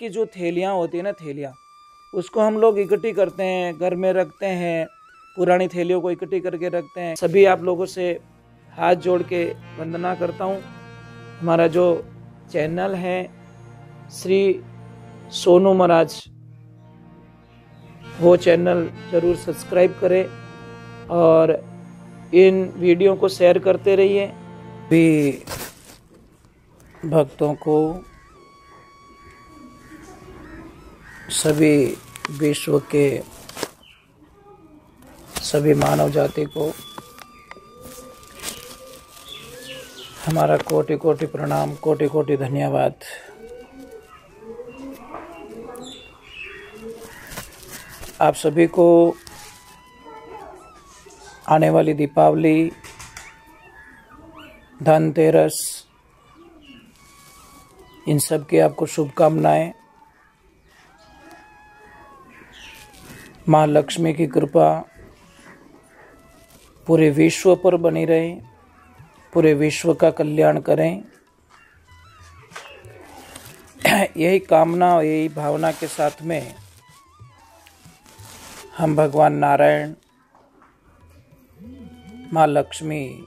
की जो थैलियाँ होती है ना, थैलियाँ, उसको हम लोग इकट्ठी करते हैं, घर में रखते हैं, पुरानी थैलियों को इकट्ठी करके रखते हैं। सभी आप लोगों से हाथ जोड़ के वंदना करता हूँ। हमारा जो चैनल है श्री सोनू महाराज, वो चैनल जरूर सब्सक्राइब करें और इन वीडियो को शेयर करते रहिए। भी भक्तों को, सभी विश्व के सभी मानव जाति को हमारा कोटि कोटि प्रणाम, कोटि कोटि धन्यवाद। आप सभी को आने वाली दीपावली, धनतेरस, इन सब की आपको शुभकामनाएं। माँ लक्ष्मी की कृपा पूरे विश्व पर बनी रहे, पूरे विश्व का कल्याण करें, यही कामना और यही भावना के साथ में हम भगवान नारायण, माँ लक्ष्मी,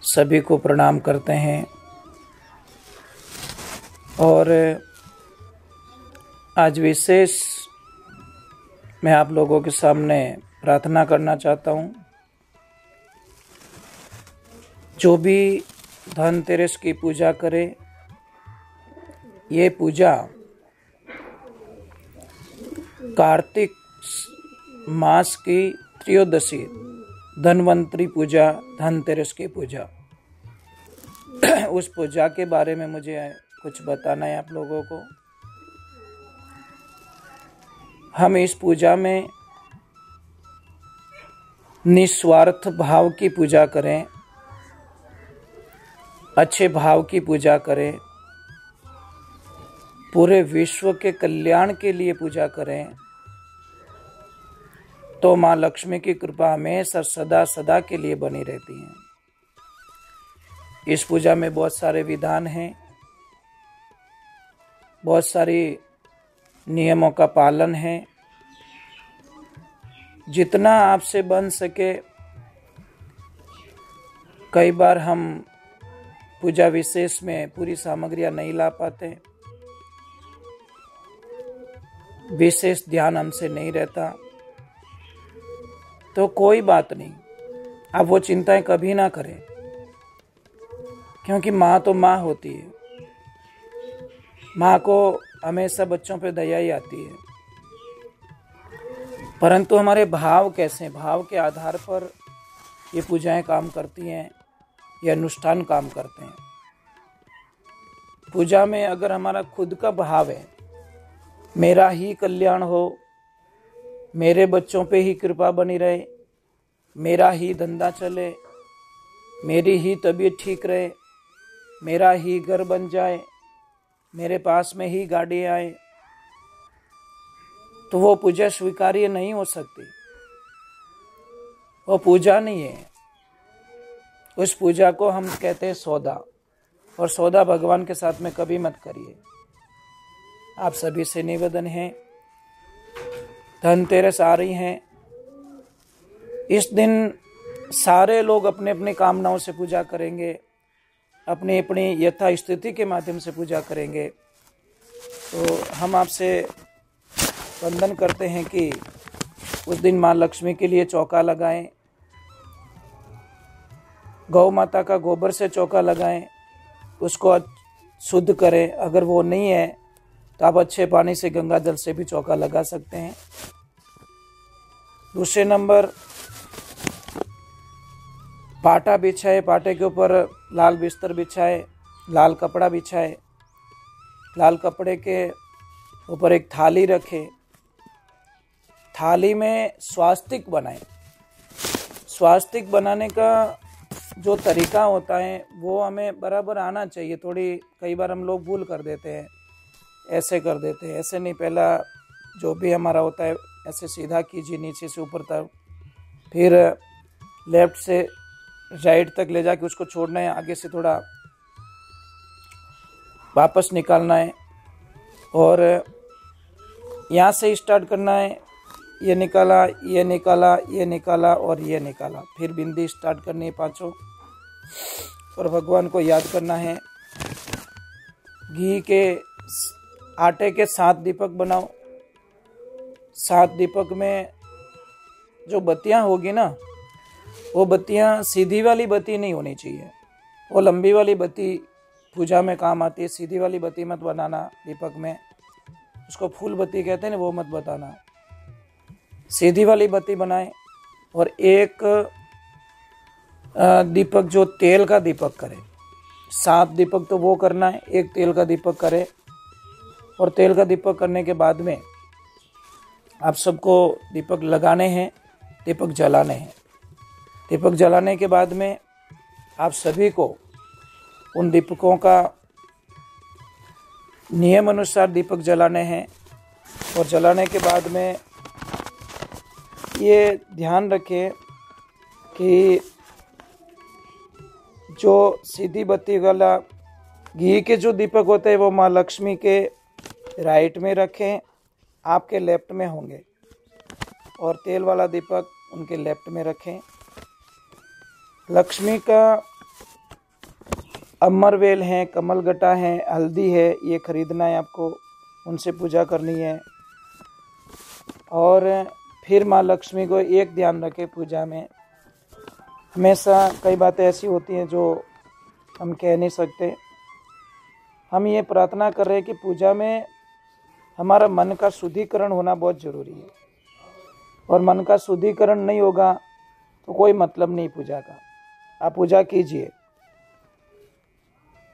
सभी को प्रणाम करते हैं। और आज विशेष मैं आप लोगों के सामने प्रार्थना करना चाहता हूँ। जो भी धनतेरस की पूजा करे, ये पूजा कार्तिक मास की त्रयोदशी, धन्वंतरी पूजा, धनतेरस की पूजा, उस पूजा के बारे में मुझे कुछ बताना है आप लोगों को। हम इस पूजा में निस्वार्थ भाव की पूजा करें, अच्छे भाव की पूजा करें, पूरे विश्व के कल्याण के लिए पूजा करें, तो माँ लक्ष्मी की कृपा हमेशा सदा सदा के लिए बनी रहती है। इस पूजा में बहुत सारे विधान हैं, बहुत सारी नियमों का पालन है। जितना आपसे बन सके, कई बार हम पूजा विशेष में पूरी सामग्रियां नहीं ला पाते, विशेष ध्यान हमसे नहीं रहता, तो कोई बात नहीं, आप वो चिंताएं कभी ना करें, क्योंकि माँ तो माँ होती है। माँ को हमेशा बच्चों पे दया ही आती है। परंतु हमारे भाव कैसे, भाव के आधार पर ये पूजाएं काम करती हैं, ये अनुष्ठान काम करते हैं। पूजा में अगर हमारा खुद का भाव है, मेरा ही कल्याण हो, मेरे बच्चों पे ही कृपा बनी रहे, मेरा ही धंधा चले, मेरी ही तबीयत ठीक रहे, मेरा ही घर बन जाए, मेरे पास में ही गाड़ी आए, तो वो पूजा स्वीकार्य नहीं हो सकती। वो पूजा नहीं है। उस पूजा को हम कहते हैं सौदा, और सौदा भगवान के साथ में कभी मत करिए। आप सभी से निवेदन है, धनतेरस आ रही है, इस दिन सारे लोग अपने अपने कामनाओं से पूजा करेंगे, अपनी अपनी यथा स्थिति के माध्यम से पूजा करेंगे। तो हम आपसे वंदन करते हैं कि उस दिन माँ लक्ष्मी के लिए चौका लगाएं, गौ माता का गोबर से चौका लगाएं, उसको शुद्ध करें। अगर वो नहीं है तो आप अच्छे पानी से, गंगा जल से भी चौका लगा सकते हैं। दूसरे नंबर, पाटा बिछाए, पाटे के ऊपर लाल बिस्तर बिछाए, लाल कपड़ा बिछाए, लाल कपड़े के ऊपर एक थाली रखे, थाली में स्वास्तिक बनाए। स्वास्तिक बनाने का जो तरीका होता है वो हमें बराबर आना चाहिए। थोड़ी कई बार हम लोग भूल कर देते हैं, ऐसे कर देते हैं, ऐसे नहीं। पहला जो भी हमारा होता है ऐसे सीधा कीजिए, नीचे से ऊपर तक, फिर लेफ्ट से राइट तक ले जाके उसको छोड़ना है, आगे से थोड़ा वापस निकालना है और यहाँ से स्टार्ट करना है। ये निकाला, ये निकाला, ये निकाला और ये निकाला। फिर बिंदी स्टार्ट करनी है पांचों और भगवान को याद करना है। घी के आटे के 7 दीपक बनाओ। 7 दीपक में जो बत्तियां होगी ना, वो बत्तियां सीधी वाली बत्ती नहीं होनी चाहिए। वो लंबी वाली बत्ती पूजा में काम आती है। सीधी वाली बत्ती मत बनाना दीपक में, उसको फूल बत्ती कहते हैं ना, वो मत बताना। सीधी वाली बत्ती बनाए और एक दीपक जो तेल का दीपक करे। 7 दीपक तो वो करना है, एक तेल का दीपक करे। और तेल का दीपक करने के बाद में आप सबको दीपक लगाने हैं, दीपक जलाने हैं। दीपक जलाने के बाद में आप सभी को उन दीपकों का नियम अनुसार दीपक जलाने हैं। और जलाने के बाद में ये ध्यान रखें कि जो सीधी बत्ती वाला घी के जो दीपक होते हैं वो माँ लक्ष्मी के राइट में रखें, आपके लेफ्ट में होंगे। और तेल वाला दीपक उनके लेफ्ट में रखें। लक्ष्मी का अमरवेल है, कमलगटा है, हल्दी है, ये खरीदना है आपको, उनसे पूजा करनी है। और फिर माँ लक्ष्मी को एक ध्यान रखें पूजा में, हमेशा कई बातें ऐसी होती हैं जो हम कह नहीं सकते। हम ये प्रार्थना कर रहे हैं कि पूजा में हमारा मन का शुद्धिकरण होना बहुत ज़रूरी है। और मन का शुद्धिकरण नहीं होगा तो कोई मतलब नहीं पूजा का। आप पूजा कीजिए,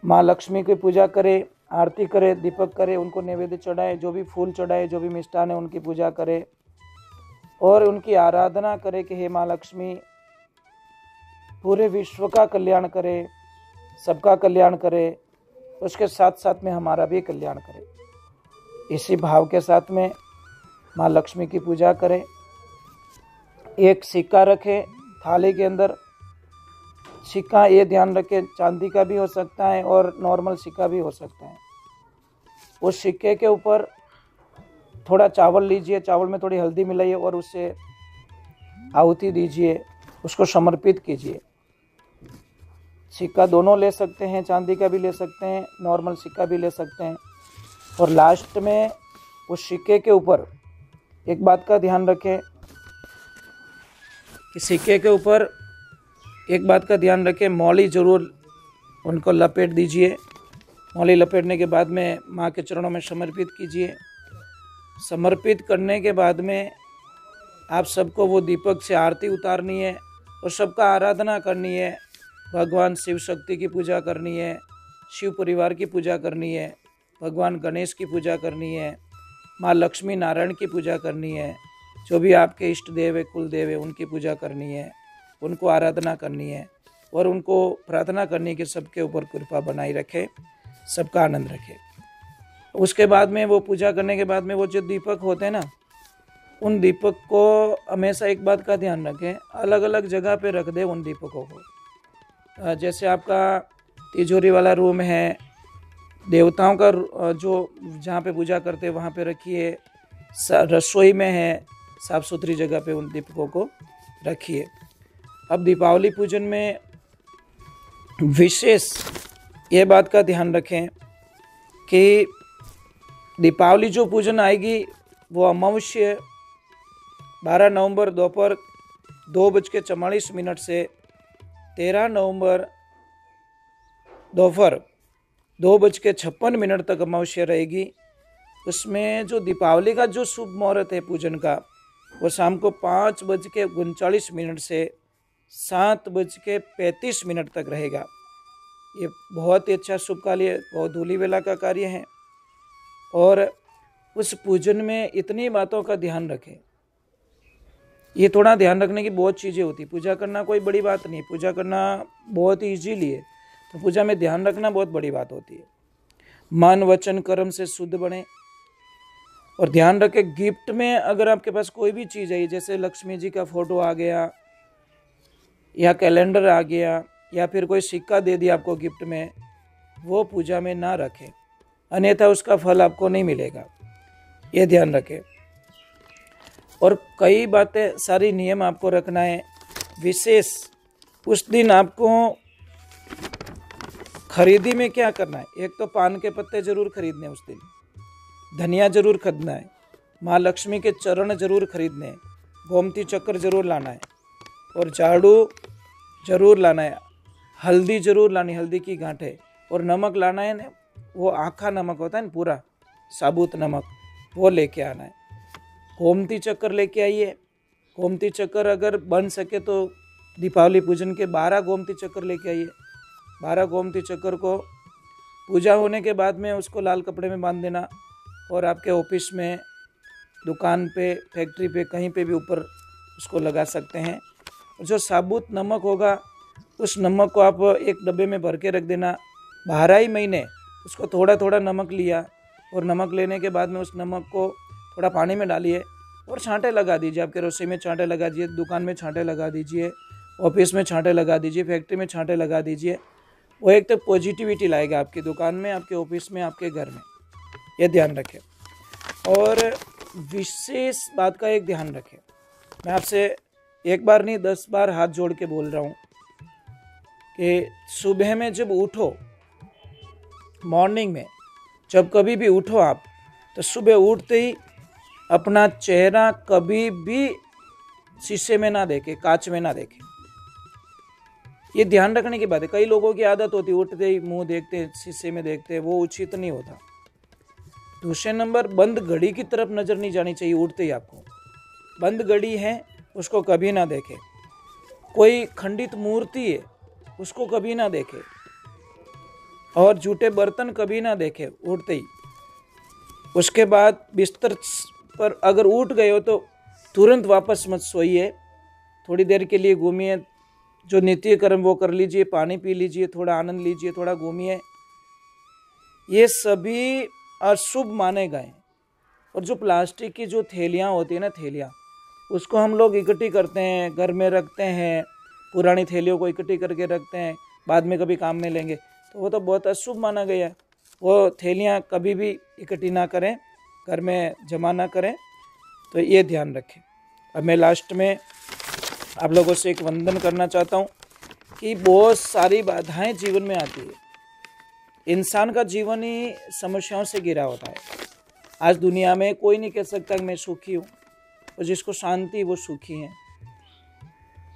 माँ लक्ष्मी की पूजा करें, आरती करें, दीपक करें, उनको नैवेद्य चढ़ाए, जो भी फूल चढ़ाए, जो भी मिष्ठान है उनकी पूजा करें और उनकी आराधना करें कि हे माँ लक्ष्मी पूरे विश्व का कल्याण करे, सबका कल्याण करे, उसके साथ साथ में हमारा भी कल्याण करे। इसी भाव के साथ में माँ लक्ष्मी की पूजा करें। एक सिक्का रखें थाली के अंदर। सिक्का ये ध्यान रखें चांदी का भी हो सकता है और नॉर्मल सिक्का भी हो सकता है। उस सिक्के के ऊपर थोड़ा चावल लीजिए, चावल में थोड़ी हल्दी मिलाइए और उससे आहुति दीजिए, उसको समर्पित कीजिए। सिक्का दोनों ले सकते हैं, चांदी का भी ले सकते हैं, नॉर्मल सिक्का भी ले सकते हैं। और लास्ट में उस सिक्के के ऊपर एक बात का ध्यान रखें कि सिक्के के ऊपर एक बात का ध्यान रखें, मौली ज़रूर उनको लपेट दीजिए। मौली लपेटने के बाद में माँ के चरणों में समर्पित कीजिए। समर्पित करने के बाद में आप सबको वो दीपक से आरती उतारनी है और सबका आराधना करनी है। भगवान शिव शक्ति की पूजा करनी है, शिव परिवार की पूजा करनी है, भगवान गणेश की पूजा करनी है, माँ लक्ष्मी नारायण की पूजा करनी है, जो भी आपके इष्ट देव है, कुल देव है, उनकी पूजा करनी है, उनको आराधना करनी है और उनको प्रार्थना करनी कि सबके ऊपर कृपा बनाई रखे, सबका आनंद रखे। उसके बाद में वो पूजा करने के बाद में वो जो दीपक होते हैं ना, उन दीपक को हमेशा एक बात का ध्यान रखें, अलग अलग जगह पे रख दें उन दीपकों को। जैसे आपका तिजोरी वाला रूम है, देवताओं का जो जहाँ पे पूजा करते हैं वहाँ पे रखिए, रसोई में है, साफ़ सुथरी जगह पे उन दीपकों को रखिए। अब दीपावली पूजन में विशेष ये बात का ध्यान रखें कि दीपावली जो पूजन आएगी वो अमावस्या 12 नवंबर दोपहर 2:44 से 13 नवंबर दोपहर 2:56 तक अमावस्या रहेगी। उसमें जो दीपावली का जो शुभ मुहूर्त है पूजन का, वो शाम को 5:39 से 7:35 तक रहेगा। ये बहुत ही अच्छा शुभ काल है, बहुत धूली वेला का कार्य है। और उस पूजन में इतनी बातों का ध्यान रखें। ये थोड़ा ध्यान रखने की बहुत चीज़ें होती है। पूजा करना कोई बड़ी बात नहीं, पूजा करना बहुत ही ईजीली है, तो पूजा में ध्यान रखना बहुत बड़ी बात होती है। मन वचन कर्म से शुद्ध बने। और ध्यान रखें गिफ्ट में अगर आपके पास कोई भी चीज़ है, जैसे लक्ष्मी जी का फोटो आ गया या कैलेंडर आ गया या फिर कोई सिक्का दे दिया आपको गिफ्ट में, वो पूजा में ना रखें। अन्यथा उसका फल आपको नहीं मिलेगा, ये ध्यान रखें। और कई बातें, सारी नियम आपको रखना है। विशेष उस दिन आपको खरीदी में क्या करना है, एक तो पान के पत्ते जरूर खरीदने, उस दिन धनिया जरूर खरीदना है, माँ लक्ष्मी के चरण जरूर खरीदने हैं, गोमती चक्र जरूर लाना है, और झाड़ू जरूर लाना है, हल्दी जरूर लानी, हल्दी की गांठें, और नमक लाना है ना, वो आखा नमक होता है ना, पूरा साबुत नमक, वो लेके आना है। गोमती चक्र लेके आइए। गोमती चक्र अगर बन सके तो दीपावली पूजन के 12 गोमती चक्र लेके आइए। 12 गोमती चक्र को पूजा होने के बाद में उसको लाल कपड़े में बांध देना, और आपके ऑफिस में, दुकान पे, फैक्ट्री पे, कहीं पे भी ऊपर उसको लगा सकते हैं। जो साबुत नमक होगा उस नमक को आप एक डब्बे में भर के रख देना। 12 ही महीने उसको थोड़ा थोड़ा नमक लिया, और नमक लेने के बाद में उस नमक को थोड़ा पानी में डालिए और छांटे लगा दीजिए। आपके रसोई में छांटे लगा दीजिए, दुकान में छांटे लगा दीजिए, ऑफिस में छांटे लगा दीजिए, फैक्ट्री में छांटे लगा दीजिए। वो एक तो पॉजिटिविटी लाएगा आपकी दुकान में, आपके ऑफिस में, आपके घर में, ये ध्यान रखें। और विशेष बात का एक ध्यान रखें, मैं आपसे एक बार नहीं 10 बार हाथ जोड़ के बोल रहा हूँ कि सुबह में जब उठो, मॉर्निंग में जब कभी भी उठो आप, तो सुबह उठते ही अपना चेहरा कभी भी शीशे में ना देखे, कांच में ना देखे। ये ध्यान रखने की बात है। कई लोगों की आदत होती है उठते ही मुंह देखते हैं, शीशे में देखते हैं, वो उचित नहीं होता। दूसरे नंबर, बंद घड़ी की तरफ नजर नहीं जानी चाहिए उठते ही आपको। बंद घड़ी है उसको कभी ना देखे। कोई खंडित मूर्ति है उसको कभी ना देखे, और जूठे बर्तन कभी ना देखे उठते ही। उसके बाद बिस्तर पर अगर उठ गए हो तो तुरंत वापस मत सोइए, थोड़ी देर के लिए घूमिए, जो नित्य कर्म वो कर लीजिए, पानी पी लीजिए, थोड़ा आनंद लीजिए, थोड़ा घूमिए। ये सभी अशुभ माने गए। और जो प्लास्टिक की जो थैलियाँ होती है ना, थैलियाँ, उसको हम लोग इकट्ठी करते हैं, घर में रखते हैं, पुरानी थैलियों को इकट्ठी करके रखते हैं, बाद में कभी काम में लेंगे, तो वो तो बहुत अशुभ माना गया है। वो थैलियाँ कभी भी इकट्ठी ना करें, घर में जमा ना करें, तो ये ध्यान रखें। अब मैं लास्ट में आप लोगों से एक वंदन करना चाहता हूँ कि बहुत सारी बाधाएं जीवन में आती है। इंसान का जीवन ही समस्याओं से घिरा होता है। आज दुनिया में कोई नहीं कह सकता कि मैं सुखी हूँ, और जिसको शांति वो सुखी है।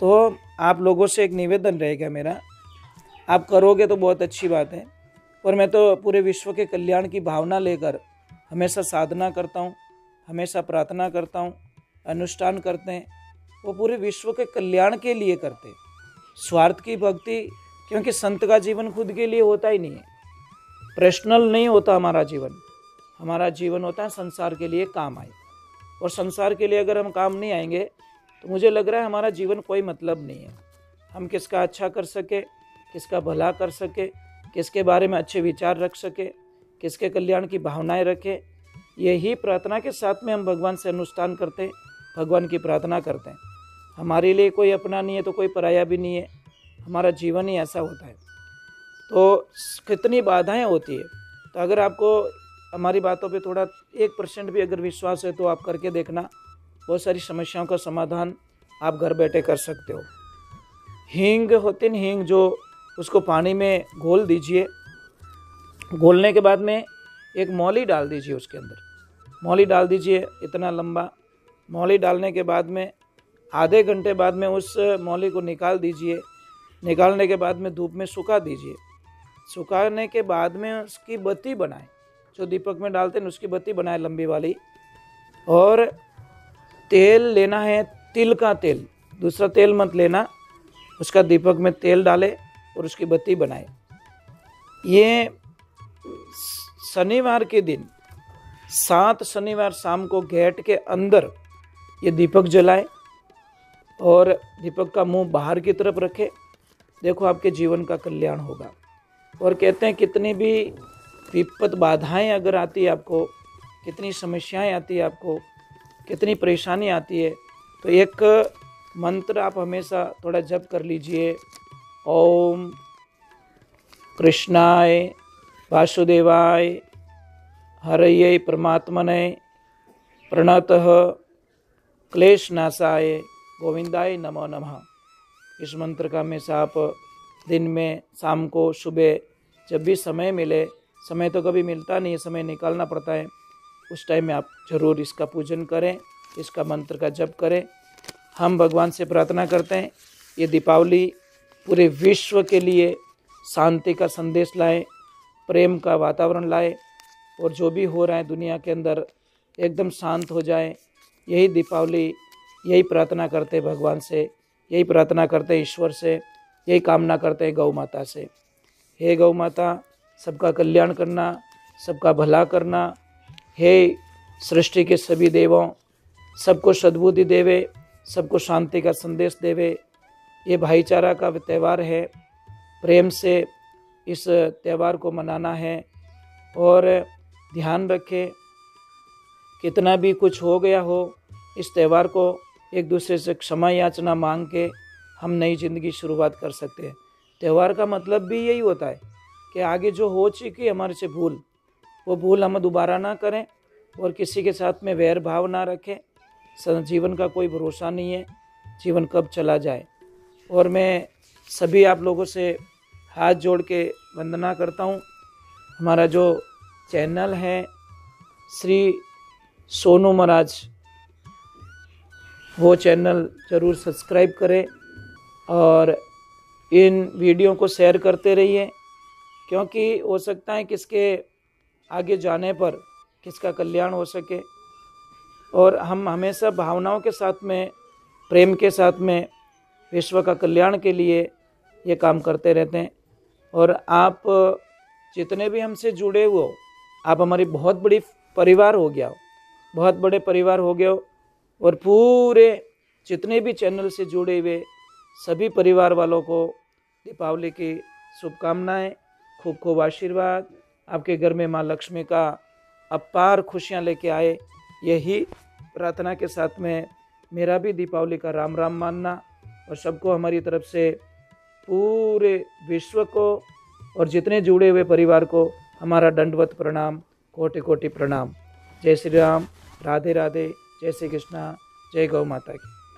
तो आप लोगों से एक निवेदन रहेगा मेरा, आप करोगे तो बहुत अच्छी बात है, और मैं तो पूरे विश्व के कल्याण की भावना लेकर हमेशा साधना करता हूँ, हमेशा प्रार्थना करता हूँ, अनुष्ठान करते हैं, वो पूरे विश्व के कल्याण के लिए करते हैं। स्वार्थ की भक्ति, क्योंकि संत का जीवन खुद के लिए होता ही नहीं है, पर्सनल नहीं होता हमारा जीवन। हमारा जीवन होता है संसार के लिए काम आए, और संसार के लिए अगर हम काम नहीं आएंगे तो मुझे लग रहा है हमारा जीवन कोई मतलब नहीं है। हम किसका अच्छा कर सके, किसका भला कर सके, किसके बारे में अच्छे विचार रख सके, किसके कल्याण की भावनाएं रखें, यही प्रार्थना के साथ में हम भगवान से अनुष्ठान करते हैं, भगवान की प्रार्थना करते हैं। हमारे लिए कोई अपना नहीं है तो कोई पराया भी नहीं है, हमारा जीवन ही ऐसा होता है। तो कितनी बाधाएं होती है, तो अगर आपको हमारी बातों पे थोड़ा 1% भी अगर विश्वास है तो आप करके देखना, बहुत सारी समस्याओं का समाधान आप घर बैठे कर सकते हो। हींग होती है, हींग जो, उसको पानी में घोल दीजिए। घोलने के बाद में एक मौली डाल दीजिए, उसके अंदर मौली डाल दीजिए, इतना लंबा मौली डालने के बाद में आधे घंटे बाद में उस मौली को निकाल दीजिए। निकालने के बाद में धूप में सुखा दीजिए। सुखाने के बाद में उसकी बत्ती बनाएं, जो दीपक में डालते हैं उसकी बत्ती बनाएं लंबी वाली। और तेल लेना है, तिल का तेल, दूसरा तेल मत लेना, उसका दीपक में तेल डाले और उसकी बत्ती बनाए। ये शनिवार के दिन 7 शनिवार शाम को गेट के अंदर ये दीपक जलाए, और दीपक का मुंह बाहर की तरफ रखे। देखो आपके जीवन का कल्याण होगा। और कहते हैं कितनी भी विपद बाधाएं अगर आती है आपको, कितनी समस्याएं आती है आपको, कितनी परेशानी आती है, तो एक मंत्र आप हमेशा थोड़ा जप कर लीजिए। ओम कृष्णाय वासुदेवाय हरये परमात्मने प्रणतः क्लेशनाशाय गोविंदाय नमो नमः। इस मंत्र का हमेशा आप दिन में, शाम को, सुबह, जब भी समय मिले, समय तो कभी मिलता नहीं है, समय निकालना पड़ता है, उस टाइम में आप जरूर इसका पूजन करें, इसका मंत्र का जप करें। हम भगवान से प्रार्थना करते हैं ये दीपावली पूरे विश्व के लिए शांति का संदेश लाए, प्रेम का वातावरण लाए, और जो भी हो रहा है दुनिया के अंदर एकदम शांत हो जाए। यही दीपावली, यही प्रार्थना करते हैं भगवान से, यही प्रार्थना करते हैं ईश्वर से, यही कामना करते हैं गौ माता से। हे गौ माता, सबका कल्याण करना, सबका भला करना। हे सृष्टि के सभी देवों, सबको सद्बुद्धि देवे, सबको शांति का संदेश देवे। ये भाईचारा का त्यौहार है, प्रेम से इस त्यौहार को मनाना है। और ध्यान रखें, कितना भी कुछ हो गया हो, इस त्यौहार को एक दूसरे से क्षमा याचना मांग के हम नई ज़िंदगी शुरुआत कर सकते हैं। त्यौहार का मतलब भी यही होता है कि आगे जो हो चुकी हमारे से भूल, वो भूल हम दोबारा ना करें, और किसी के साथ में वैर भाव ना रखें। जीवन का कोई भरोसा नहीं है, जीवन कब चला जाए। और मैं सभी आप लोगों से हाथ जोड़ के वंदना करता हूँ। हमारा जो चैनल है श्री सोनू महाराज, वो चैनल ज़रूर सब्सक्राइब करें और इन वीडियो को शेयर करते रहिए, क्योंकि हो सकता है किसके आगे जाने पर किसका कल्याण हो सके। और हम हमेशा भावनाओं के साथ में, प्रेम के साथ में, विश्व का कल्याण के लिए ये काम करते रहते हैं। और आप जितने भी हमसे जुड़े हो, आप हमारी बहुत बड़ी परिवार हो गया हो, बहुत बड़े परिवार हो गए हो। और पूरे जितने भी चैनल से जुड़े हुए सभी परिवार वालों को दीपावली की शुभकामनाएं, खूब खूब आशीर्वाद। आपके घर में माँ लक्ष्मी का अपार खुशियाँ लेके आए, यही प्रार्थना के साथ में मेरा भी दीपावली का राम राम मानना। और सबको हमारी तरफ से, पूरे विश्व को और जितने जुड़े हुए परिवार को हमारा दंडवत प्रणाम, कोटि कोटि प्रणाम। जय श्री राम, राधे राधे, जय श्री कृष्णा, जय गौ माता की।